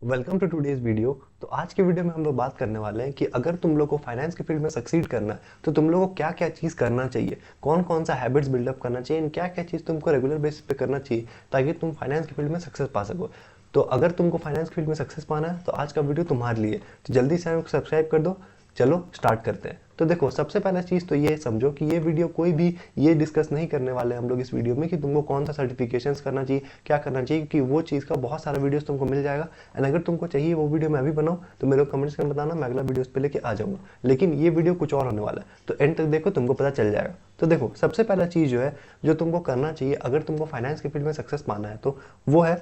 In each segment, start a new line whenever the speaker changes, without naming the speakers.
Welcome to today's video. तो आज के वीडियो में हम लोग बात करने वाले हैं कि अगर तुम लोग को फाइनेंस के फील्ड में सक्सीड करना है तो तुम लोग को क्या क्या चीज़ करना चाहिए, कौन कौन सा हैबिट्स बिल्डअप करना चाहिए, एंड क्या क्या चीज़ तुमको रेगुलर बेसिस पे करना चाहिए ताकि तुम फाइनेंस के फील्ड में सक्सेस पा सको। तो अगर तुमको फाइनेंस के फील्ड में सक्सेस पाना है तो आज का वीडियो तुम्हारे लिए, तो जल्दी से चैनल को सब्सक्राइब कर दो। चलो स्टार्ट करते हैं। तो देखो, सबसे पहला चीज़ तो ये समझो कि ये वीडियो कोई भी ये डिस्कस नहीं करने वाले हम लोग इस वीडियो में कि तुमको कौन सा सर्टिफिकेशंस करना चाहिए, क्या करना चाहिए, कि वो चीज़ का बहुत सारा वीडियोस तुमको मिल जाएगा। एंड अगर तुमको चाहिए वो वीडियो मैं भी बनाऊँ तो मेरे को कमेंट्स में बताना, मैं अगला वीडियो पे लेके आ जाऊँगा। लेकिन ये वीडियो कुछ और होने वाला है, तो एंड तक देखो, तुमको पता चल जाएगा। तो देखो, सबसे पहला चीज़ जो है जो तुमको करना चाहिए अगर तुमको फाइनेंस के फील्ड में सक्सेस पाना है तो वो है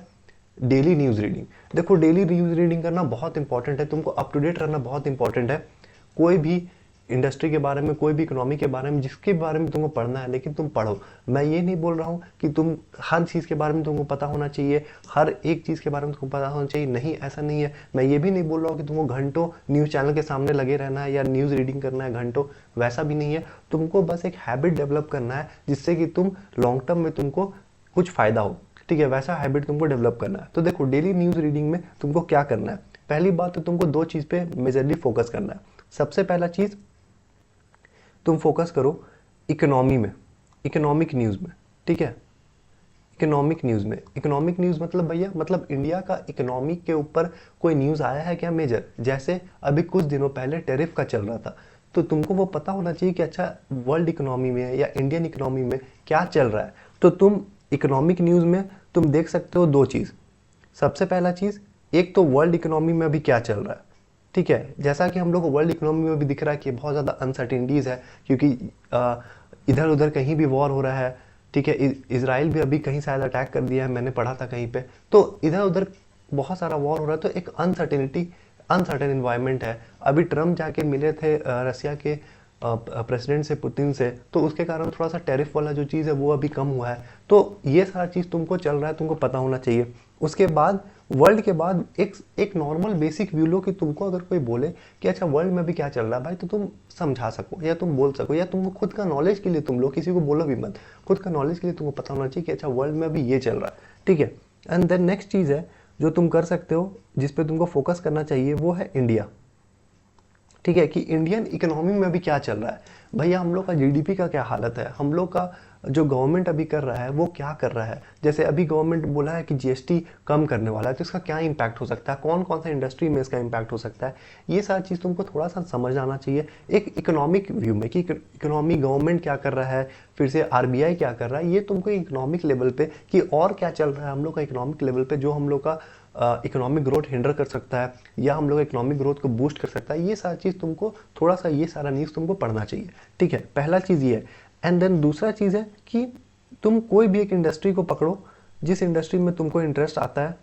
डेली न्यूज़ रीडिंग। देखो, डेली न्यूज़ रीडिंग करना बहुत इंपॉर्टेंट है, तुमको अप टू डेट रहना बहुत इंपॉर्टेंट है। कोई भी इंडस्ट्री के बारे में, कोई भी इकोनॉमी के बारे में, जिसके बारे में तुमको पढ़ना है, लेकिन तुम पढ़ो। मैं ये नहीं बोल रहा हूँ कि तुम हर चीज़ के बारे में तुमको पता होना चाहिए, हर एक चीज़ के बारे में तुमको पता होना चाहिए, नहीं, ऐसा नहीं है। मैं ये भी नहीं बोल रहा हूँ कि तुमको घंटों न्यूज़ चैनल के सामने लगे रहना है या न्यूज़ रीडिंग करना है घंटों, वैसा भी नहीं है। तुमको बस एक हैबिट डेवलप करना है जिससे कि तुम लॉन्ग टर्म में तुमको कुछ फ़ायदा हो, ठीक है, वैसा हैबिट तुमको डेवलप करना है। तो देखो, डेली न्यूज़ रीडिंग में तुमको क्या करना है। पहली बात तो तुमको दो चीज़ पे मेजरली फोकस करना है। सबसे पहला चीज़, तुम फोकस करो इकोनॉमी में, इकोनॉमिक न्यूज़ में, ठीक है। इकोनॉमिक न्यूज़ में, इकोनॉमिक न्यूज़ मतलब भैया, मतलब इंडिया का इकोनॉमिक के ऊपर कोई न्यूज़ आया है क्या मेजर। जैसे अभी कुछ दिनों पहले टैरिफ का चल रहा था, तो तुमको वो पता होना चाहिए कि अच्छा वर्ल्ड इकोनॉमी में या इंडियन इकोनॉमी में क्या चल रहा है। तो तुम इकोनॉमिक न्यूज़ में तुम देख सकते हो दो चीज़। सबसे पहला चीज़, एक तो वर्ल्ड इकोनॉमी में अभी क्या चल रहा है, ठीक है। जैसा कि हम लोग को वर्ल्ड इकोनॉमी में भी दिख रहा है कि बहुत ज़्यादा अनसर्टेनिटीज़ है, क्योंकि इधर उधर कहीं भी वॉर हो रहा है, ठीक है। इसराइल भी अभी कहीं शायद अटैक कर दिया है, मैंने पढ़ा था कहीं पे। तो इधर उधर बहुत सारा वॉर हो रहा है, तो एक अनसर्टेन इन्वायरमेंट है। अभी ट्रम्प जाके मिले थे रसिया के प्रेसिडेंट से, पुतिन से, तो उसके कारण थोड़ा सा टैरिफ वाला जो चीज़ है वो अभी कम हुआ है। तो ये सारा चीज़ तुमको चल रहा है, तुमको पता होना चाहिए। उसके बाद वर्ल्ड के बाद एक नॉर्मल बेसिक व्यू लो कि तुमको अगर कोई बोले कि अच्छा वर्ल्ड में भी क्या चल रहा है भाई, तो तुम समझा सको या तुम बोल सको, या तुमको खुद का नॉलेज के लिए तुम लो, किसी को बोलो भी मत, खुद का नॉलेज के लिए तुमको पता होना चाहिए कि अच्छा वर्ल्ड में भी ये चल रहा है, ठीक है। एंड देन नेक्स्ट चीज़ है जो तुम कर सकते हो, जिस पे तुमको फोकस करना चाहिए, वो है इंडिया, ठीक है। कि इंडियन इकोनॉमी में अभी क्या चल रहा है भैया, हम लोग का जीडीपी का क्या हालत है, हम लोग का जो गवर्नमेंट अभी कर रहा है वो क्या कर रहा है। जैसे अभी गवर्नमेंट बोला है कि जीएसटी कम करने वाला है, तो इसका क्या इम्पैक्ट हो सकता है, कौन कौन सा इंडस्ट्री में इसका इम्पैक्ट हो सकता है। ये सारी चीज़ तुमको थोड़ा सा समझ आना चाहिए एक इकोनॉमिक व्यू में, कि इकोनॉमी गवर्नमेंट क्या कर रहा है, फिर से आरबीआई क्या कर रहा है। ये तुमको इकोनॉमिक लेवल पे कि और क्या चल रहा है हम लोग का इकोनॉमिक लेवल पे, जो हम लोग का इकोनॉमिक ग्रोथ हिंडर कर सकता है या हम लोग इकोनॉमिक ग्रोथ को बूस्ट कर सकता है। ये सारी चीज़ तुमको थोड़ा सा, ये सारा न्यूज़ तुमको पढ़ना चाहिए, ठीक है। पहला चीज़ ये है। एंड देन दूसरा चीज़ है कि तुम कोई भी एक इंडस्ट्री को पकड़ो जिस इंडस्ट्री में तुमको इंटरेस्ट आता है,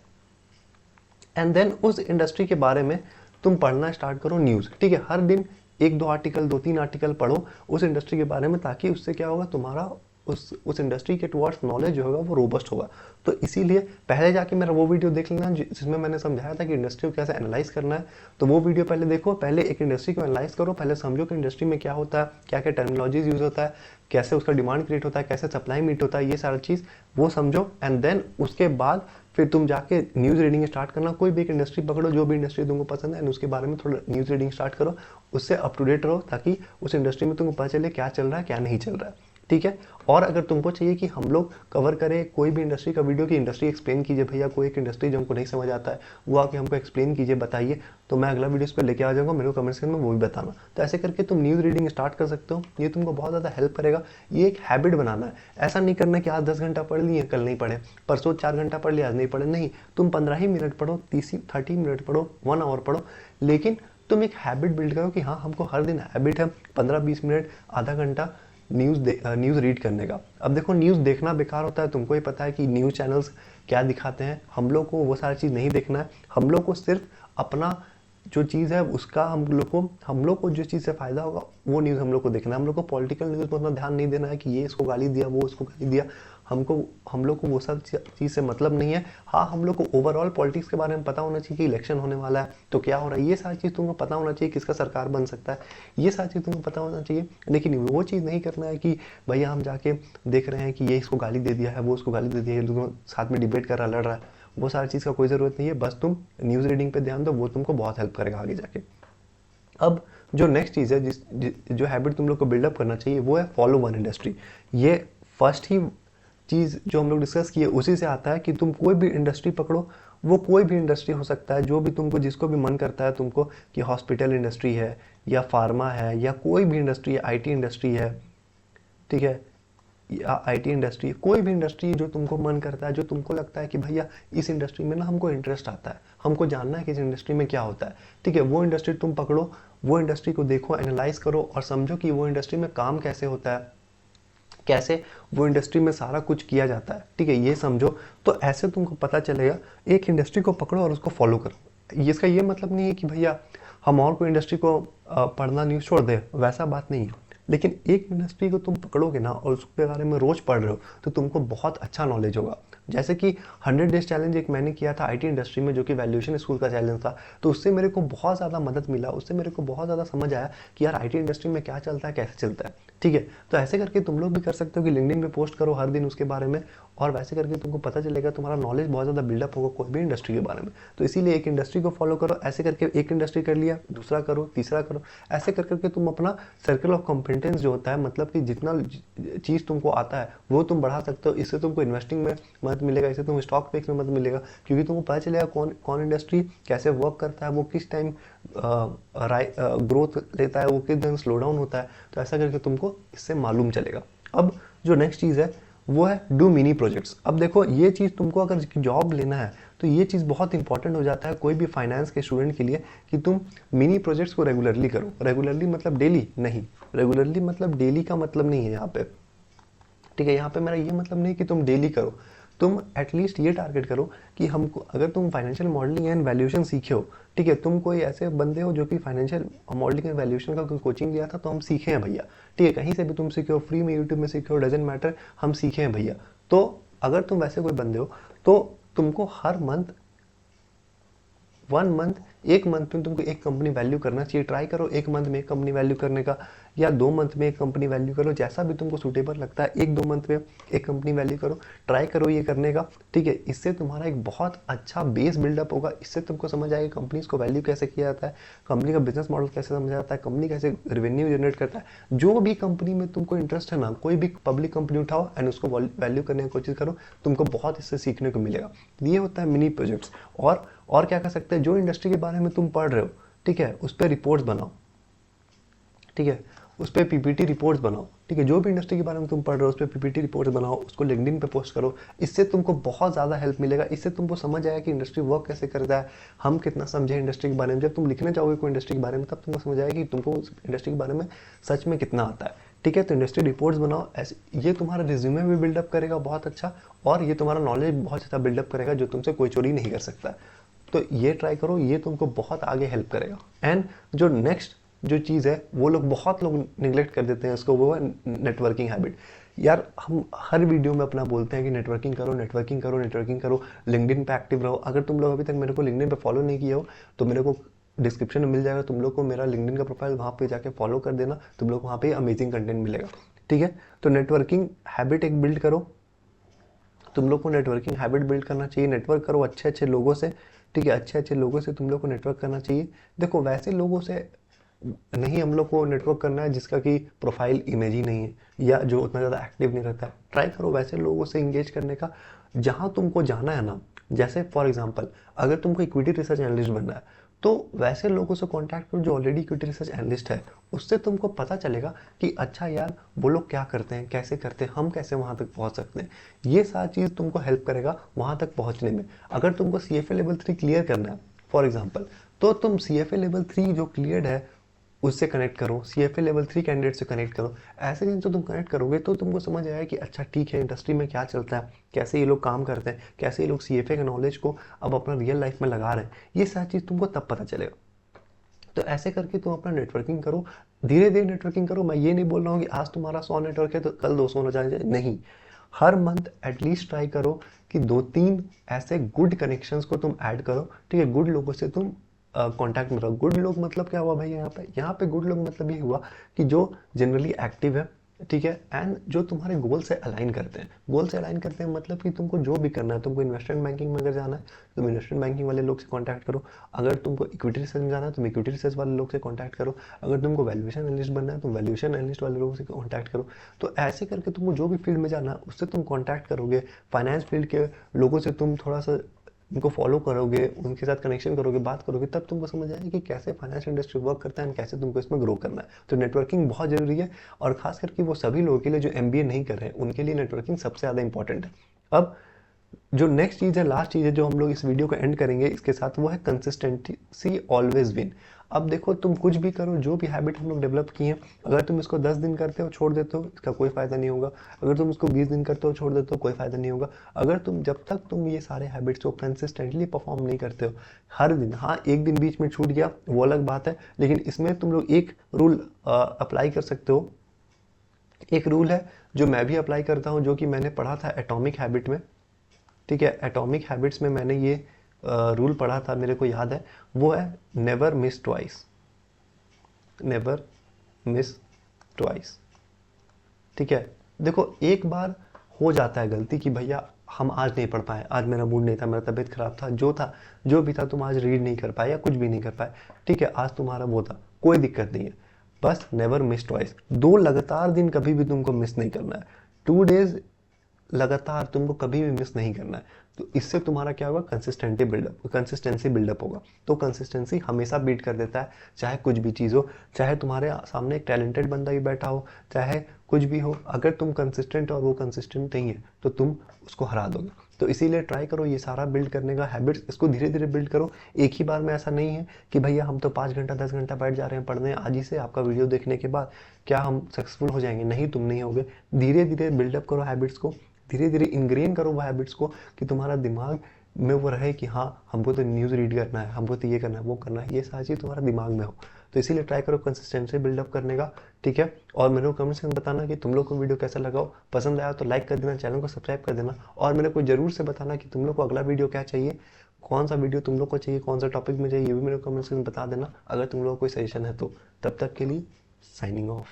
एंड देन उस इंडस्ट्री के बारे में तुम पढ़ना स्टार्ट करो न्यूज़, ठीक है। हर दिन एक दो आर्टिकल, दो तीन आर्टिकल पढ़ो उस इंडस्ट्री के बारे में, ताकि उससे क्या होगा, तुम्हारा उस इंडस्ट्री के टुवर्ड्स नॉलेज जो होगा वो रोबस्ट होगा। तो इसीलिए पहले जाके मेरा वो वीडियो देख लेना जिसमें मैंने समझाया था कि इंडस्ट्री को कैसे एनालाइज करना है। तो वो वीडियो पहले देखो, पहले एक इंडस्ट्री को एनालाइज करो, पहले समझो कि इंडस्ट्री में क्या होता है, क्या क्या टर्मिनोलॉजीज यूज होता है, कैसे उसका डिमांड क्रिएट होता है, कैसे सप्लाई मीट होता है, ये सारा चीज़ वो समझो। एंड देन उसके बाद फिर तुम जाके न्यूज़ रीडिंग स्टार्ट करना। कोई भी एक इंडस्ट्री पकड़ो, जो भी इंडस्ट्री तुमको पसंद है, एंड उसके बारे में थोड़ा न्यूज़ रीडिंग स्टार्ट करो, उससे अप टू डेट रहो, ताकि उस इंडस्ट्री में तुमको पता चले क्या चल रहा है, क्या नहीं चल रहा है, ठीक है। और अगर तुमको चाहिए कि हम लोग कवर करें कोई भी इंडस्ट्री का वीडियो, की इंडस्ट्री एक्सप्लेन कीजिए भैया, कोई एक इंडस्ट्री जो हमको नहीं समझ आता है वो आके हमको एक्सप्लेन कीजिए, बताइए, तो मैं अगला वीडियो इस पर लेके आ जाऊँगा, मेरे को कमेंट सेक्शन में वो भी बताना। तो ऐसे करके तुम न्यूज़ रीडिंग स्टार्ट कर सकते हो, ये तुमको बहुत ज़्यादा हेल्प करेगा। ये एक हैबिट बनाना है, ऐसा नहीं करना कि आज 10 घंटा पढ़ लिए कल नहीं पढ़े, परसों 4 घंटा पढ़ लिया आज नहीं पढ़े, नहीं। तुम 15 ही मिनट पढ़ो, 30 मिनट पढ़ो, 1 आवर पढ़ो, लेकिन तुम एक हैबिट बिल्ड करो कि हाँ हमको हर दिन हैबिट है 15-20 मिनट, आधा घंटा न्यूज़ रीड करने का। अब देखो, न्यूज़ देखना बेकार होता है, तुमको ही पता है कि न्यूज़ चैनल्स क्या दिखाते हैं। हम लोग को वो सारी चीज़ नहीं देखना है, हम लोग को सिर्फ अपना जो चीज़ है उसका, हम लोग को जिस चीज़ से फ़ायदा होगा वो न्यूज़ हम लोग को देखना है। हम लोग को पॉलिटिकल न्यूज़ में उतना ध्यान नहीं देना है कि ये इसको गाली दिया, वो उसको गाली दिया। हम लोग को वो सब चीज़ से मतलब नहीं है। हाँ, हम लोग को ओवरऑल पॉलिटिक्स के बारे में पता होना चाहिए कि इलेक्शन होने वाला है तो क्या हो रहा है, ये सारी चीज़ तुमको पता होना चाहिए, किसका सरकार बन सकता है, ये सारी चीज़ तुमको पता होना चाहिए। लेकिन वो चीज़ नहीं करना है कि भैया हम जाके देख रहे हैं कि ये इसको गाली दे दिया है, वो उसको गाली दे दिया है, दोनों साथ में डिबेट कर रहा, लड़ रहा है, वो सारी चीज़ का कोई ज़रूरत नहीं है, बस तुम न्यूज़ रीडिंग पे ध्यान दो, वो तुमको बहुत हेल्प करेगा आगे जाके। अब जो नेक्स्ट चीज़ है जो हैबिट तुम लोग को बिल्डअप करना चाहिए वो है फॉलो वन इंडस्ट्री। ये फर्स्ट ही चीज़ जो हम लोग डिस्कस किए उसी से आता है कि तुम कोई भी इंडस्ट्री पकड़ो, वो कोई भी इंडस्ट्री हो सकता है, जो भी तुमको जिसको भी मन करता है तुमको, कि हॉस्पिटल इंडस्ट्री है या फार्मा है या कोई भी इंडस्ट्री है, आईटी इंडस्ट्री है, ठीक है, या आईटी इंडस्ट्री, कोई भी इंडस्ट्री जो तुमको मन करता है, जो तुमको लगता है कि भैया इस इंडस्ट्री में ना हमको इंटरेस्ट आता है, हमको जानना है कि इस इंडस्ट्री में क्या होता है, ठीक है, वो इंडस्ट्री तुम पकड़ो, वो इंडस्ट्री को देखो, एनालाइज करो और समझो कि वो इंडस्ट्री में काम कैसे होता है, कैसे वो इंडस्ट्री में सारा कुछ किया जाता है, ठीक है, ये समझो। तो ऐसे तुमको पता चलेगा, एक इंडस्ट्री को पकड़ो और उसको फॉलो करो। इसका ये मतलब नहीं है कि भैया हम और कोई इंडस्ट्री को पढ़ना न्यूज़ छोड़ दे, वैसा बात नहीं है, लेकिन एक इंडस्ट्री को तुम पकड़ोगे ना और उसके बारे में रोज पढ़ रहे हो तो तुमको बहुत अच्छा नॉलेज होगा। जैसे कि 100 डेज चैलेंज एक मैंने किया था आईटी इंडस्ट्री में, जो कि वैल्यूएशन स्कूल का चैलेंज था, तो उससे मेरे को बहुत ज़्यादा मदद मिला, उससे मेरे को बहुत ज़्यादा समझ आया कि यार आईटी इंडस्ट्री में क्या चलता है, कैसे चलता है, ठीक है। तो ऐसे करके तुम लोग भी कर सकते हो कि लिंक्डइन पे पोस्ट करो हर दिन उसके बारे में, और वैसे करके तुमको पता चलेगा, तुम्हारा नॉलेज बहुत ज़्यादा बिल्डअप होगा कोई भी इंडस्ट्री के बारे में। तो इसीलिए एक इंडस्ट्री को फॉलो करो, ऐसे करके एक इंडस्ट्री कर लिया, दूसरा करो, तीसरा करो, ऐसे कर करके तुम अपना सर्कल ऑफ कॉम्पिटेंस जो होता है, मतलब कि जितना चीज़ तुमको आता है वो तुम बढ़ा सकते हो। इससे तुमको इन्वेस्टिंग में मदद मिलेगा, इससे तुम स्टॉक पिक्स में मदद मिलेगा, क्योंकि तुमको पता चलेगा कौन कौन इंडस्ट्री कैसे वर्क करता है, वो किस टाइम ग्रोथ लेता है, वो किस दिन स्लो डाउन होता है। तो ऐसा करके तुमको इससे मालूम चलेगा। अब जो नेक्स्ट चीज़ है वो है डू मिनी प्रोजेक्ट्स। अब देखो ये चीज़ तुमको अगर जॉब लेना है तो ये चीज़ बहुत इंपॉर्टेंट हो जाता है कोई भी फाइनेंस के स्टूडेंट के लिए, कि तुम मिनी प्रोजेक्ट्स को रेगुलरली करो। रेगुलरली मतलब डेली नहीं, रेगुलरली मतलब डेली का मतलब नहीं है यहाँ पे, ठीक है, यहाँ पे मेरा ये मतलब नहीं कि तुम डेली करो, तुम एटलीस्ट ये टारगेट करो कि हमको, अगर तुम फाइनेंशियल मॉडलिंग एंड वैल्यूएशन सीखे हो, ठीक है, तुम कोई ऐसे बंदे हो जो कि फाइनेंशियल मॉडलिंग एंड वैल्यूएशन का कोई कोचिंग लिया था तो हम सीखे हैं भैया, ठीक है, कहीं से भी तुम सीखे हो, फ्री में यूट्यूब में सीखे हो, डजेंट मैटर, हम सीखे हैं भैया। तो अगर तुम वैसे कोई बंदे हो तो तुमको हर मंथ, 1 मंथ, एक मंथ में तुमको एक कंपनी वैल्यू करना चाहिए। ट्राई करो एक मंथ में एक कंपनी वैल्यू करने का, या 2 मंथ में एक कंपनी वैल्यू करो, जैसा भी तुमको सूटेबल लगता है, 1-2 मंथ में एक कंपनी वैल्यू करो, ट्राई करो ये करने का, ठीक है। इससे तुम्हारा एक बहुत अच्छा बेस बिल्डअप होगा, इससे तुमको समझ आएगा कंपनीज को वैल्यू कैसे किया जाता है, कंपनी का बिजनेस मॉडल कैसे समझ आता है, कंपनी कैसे रेवेन्यू जनरेट करता है। जो भी कंपनी में तुमको इंटरेस्ट है ना, कोई भी पब्लिक कंपनी उठाओ एंड उसको वैल्यू करने की कोशिश करो, तुमको बहुत इससे सीखने को मिलेगा। ये होता है मिनी प्रोजेक्ट्स। और क्या कर सकते हैं, जो इंडस्ट्री के बारे में तुम पढ़ रहे हो, ठीक है, उस पर रिपोर्ट्स बनाओ, ठीक है, उस पर पीपीटी रिपोर्ट्स बनाओ, ठीक है, जो भी इंडस्ट्री के बारे में तुम पढ़ रहे हो उस पर पीपीटी रिपोर्ट्स बनाओ, उसको लिंक्डइन पे पोस्ट करो। इससे तुमको बहुत ज़्यादा हेल्प मिलेगा, इससे तुमको समझ आएगा कि इंडस्ट्री वर्क कैसे करता है, हम कितना समझे इंडस्ट्री के बारे में। जब तुम लिखने जाओगे कोई इंडस्ट्री के बारे में तब तुमको समझ आएगा कि तुमको उस इंडस्ट्री के बारे में सच में कितना आता है, ठीक है। तो इंडस्ट्री रिपोर्ट्स बनाओ, ऐसे ये तुम्हारा रिज्यूमे भी बिल्डअप करेगा बहुत अच्छा, और ये तुम्हारा नॉलेज बहुत अच्छा बिल्डअप करेगा, जो तुमसे कोई चोरी नहीं कर सकता। तो ये ट्राई करो, ये तुमको बहुत आगे हेल्प करेगा। एंड जो नेक्स्ट जो चीज़ है वो बहुत लोग निगलेक्ट कर देते हैं इसको, वो है नेटवर्किंग हैबिट। यार हम हर वीडियो में अपना बोलते हैं कि नेटवर्किंग करो, नेटवर्किंग करो, नेटवर्किंग करो, लिंक्डइन पे एक्टिव रहो। अगर तुम लोग अभी तक मेरे को लिंक्डइन पे फॉलो नहीं किया हो तो मेरे को डिस्क्रिप्शन में मिल जाएगा, तुम लोग को मेरा लिंक्डइन का प्रोफाइल, वहाँ पे जाके फॉलो कर देना, तुम लोग वहाँ पे अमेजिंग कंटेंट मिलेगा, ठीक है। तो नेटवर्किंग हैबिट एक बिल्ड करो, तुम लोग को नेटवर्किंग हैबिट बिल्ड करना चाहिए, नेटवर्क करो अच्छे अच्छे लोगों से, ठीक है, अच्छे अच्छे लोगों से तुम लोग को नेटवर्क करना चाहिए। देखो वैसे लोगों से नहीं हम लोग को नेटवर्क करना है जिसका कि प्रोफाइल इमेज ही नहीं है या जो उतना ज़्यादा एक्टिव नहीं रहता है। ट्राई करो वैसे लोगों से इंगेज करने का जहाँ तुमको जाना है ना। जैसे फॉर एग्जांपल अगर तुमको इक्विटी रिसर्च एनालिस्ट बनना है तो वैसे लोगों से कांटेक्ट करो जो ऑलरेडी इक्विटी रिसर्च एनालिस्ट है, उससे तुमको पता चलेगा कि अच्छा यार वो लोग क्या करते हैं, कैसे करते हैं, हम कैसे वहाँ तक पहुँच सकते हैं। ये सारी चीज़ तुमको हेल्प करेगा वहाँ तक पहुँचने में। अगर तुमको CFA लेवल 3 क्लियर करना है फॉर एग्जाम्पल, तो तुम CFA लेवल 3 जो क्लियर है उससे कनेक्ट करो, CFA लेवल 3 कैंडिडेट से कनेक्ट करो। ऐसे जिनसे तुम कनेक्ट करोगे तो तुमको समझ आएगा कि अच्छा ठीक है इंडस्ट्री में क्या चलता है, कैसे ये लोग काम करते हैं, कैसे ये लोग CFA के नॉलेज को अब अपना रियल लाइफ में लगा रहे हैं। ये सारी चीज़ तुमको तब पता चलेगा। तो ऐसे करके तुम अपना नेटवर्किंग करो, धीरे धीरे नेटवर्किंग करो। मैं ये नहीं बोल रहा हूँ कि आज तुम्हारा 100 नेटवर्क है तो कल 200 हो जाए, नहीं। हर मंथ एटलीस्ट ट्राई करो कि 2-3 ऐसे गुड कनेक्शंस को तुम ऐड करो, ठीक है, गुड लोगों से तुम कांटेक्ट में रहो। गुड लोग मतलब क्या हुआ भाई, यहाँ पे गुड लोग मतलब ये हुआ कि जो जनरली एक्टिव है, ठीक है। एंड जो तुम्हारे गोल से अलाइन करते हैं, गोल से अलाइन करते हैं मतलब कि तुमको जो भी करना है, तुमको इन्वेस्टमेंट बैंकिंग में अगर जाना है तुम इन्वेस्टमेंट बैंकिंग वाले लोग से कांटेक्ट करो, अगर तुमको इक्विटी रिसर्च में जाना है तुम इक्विटी रिसर्च वाले लोग से कांटेक्ट करो, अगर तुमको वैल्यूएशन एनालिस्ट बनना है तुम वैल्यूएशन एनालिस्ट वाले लोगों से कांटेक्ट करो। तो ऐसे करके तुमको जो भी फील्ड में जाना है उससे तुम कांटेक्ट करोगे, फाइनेंस फील्ड के लोगों से तुम थोड़ा सा उनको फॉलो करोगे, उनके साथ कनेक्शन करोगे, बात करोगे, तब तुमको समझ आएगा कि कैसे फाइनेंस इंडस्ट्री वर्क करता है एंड कैसे तुमको इसमें ग्रो करना है। तो नेटवर्किंग बहुत जरूरी है, और खास करके वो सभी लोगों के लिए जो एमबीए नहीं कर रहे हैं उनके लिए नेटवर्किंग सबसे ज़्यादा इंपॉर्टेंट है। अब जो नेक्स्ट चीज़ है, लास्ट चीज़ है जो हम लोग इस वीडियो को एंड करेंगे इसके साथ, वो है कंसिस्टेंसी ऑलवेज विन। अब देखो तुम कुछ भी करो, जो भी हैबिट हम लोग डेवलप किए हैं, अगर तुम इसको 10 दिन करते हो छोड़ देते हो इसका कोई फ़ायदा नहीं होगा, अगर तुम इसको 20 दिन करते हो छोड़ देते हो कोई फ़ायदा नहीं होगा, अगर तुम जब तक तुम ये सारे हैबिट्स को कंसिस्टेंटली परफॉर्म नहीं करते हो हर दिन, हाँ एक दिन बीच में छूट गया वो अलग बात है, लेकिन इसमें तुम लोग एक रूल अप्लाई कर सकते हो। एक रूल है जो मैं भी अप्लाई करता हूँ, जो कि मैंने पढ़ा था एटॉमिक हैबिट में, ठीक है। एटॉमिक हैबिट्स में मैंने ये रूल पढ़ा था, मेरे को याद है, वो है never miss twice, never miss twice, ठीक है। देखो एक बार हो जाता है गलती कि भैया हम आज नहीं पढ़ पाए, आज मेरा मूड नहीं था, मेरा तबीयत खराब था, जो भी था तुम आज रीड नहीं कर पाए या कुछ भी नहीं कर पाए, ठीक है, आज तुम्हारा वो था, कोई दिक्कत नहीं है। बस नेवर मिस ट्वाइस, 2 लगातार दिन कभी भी तुमको मिस नहीं करना है, 2 डेज लगातार तुमको कभी भी मिस नहीं करना है। तो इससे तुम्हारा क्या होगा, कंसिस्टेंसी बिल्डअप होगा। तो कंसिस्टेंसी हमेशा बीट कर देता है, चाहे कुछ भी चीज़ हो, चाहे तुम्हारे सामने एक टैलेंटेड बंदा भी बैठा हो, चाहे कुछ भी हो, अगर तुम कंसिस्टेंट और वो कंसिस्टेंट नहीं है तो तुम उसको हरा दोगे। तो इसीलिए ट्राई करो ये सारा बिल्ड करने का हैबिट्स, इसको धीरे धीरे बिल्ड करो, एक ही बार में ऐसा नहीं है कि भैया हम तो 5 घंटा 10 घंटा बैठ जा रहे हैं पढ़ने, आज ही से आपका वीडियो देखने के बाद क्या हम सक्सेसफुल हो जाएंगे, नहीं तुम नहीं होगे। धीरे धीरे बिल्डअप करो हैबिट्स को, धीरे धीरे इंग्रेन करो वो हैबिट्स को, कि तुम्हारा दिमाग में वो रहे कि हाँ हमको तो न्यूज़ रीड करना है, हमको तो ये करना है वो करना है, ये सारी चीज़ तुम्हारा दिमाग में हो। तो इसीलिए ट्राई करो कंसिस्टेंसी बिल्डअप करने का, ठीक है। और मेरे को कमेंट्स में बताना कि तुम लोग को वीडियो कैसा लगा हो, पसंद आया तो लाइक कर देना, चैनल को सब्सक्राइब कर देना, और मेरे को जरूर से बताना कि तुम लोग को अगला वीडियो क्या चाहिए, कौन सा वीडियो तुम लोग को चाहिए, कौन सा टॉपिक में चाहिए, ये भी मेरे को कमेंट्स में बता देना, अगर तुम लोग को कोई सजेशन है तो। तब तक के लिए साइनिंग ऑफ।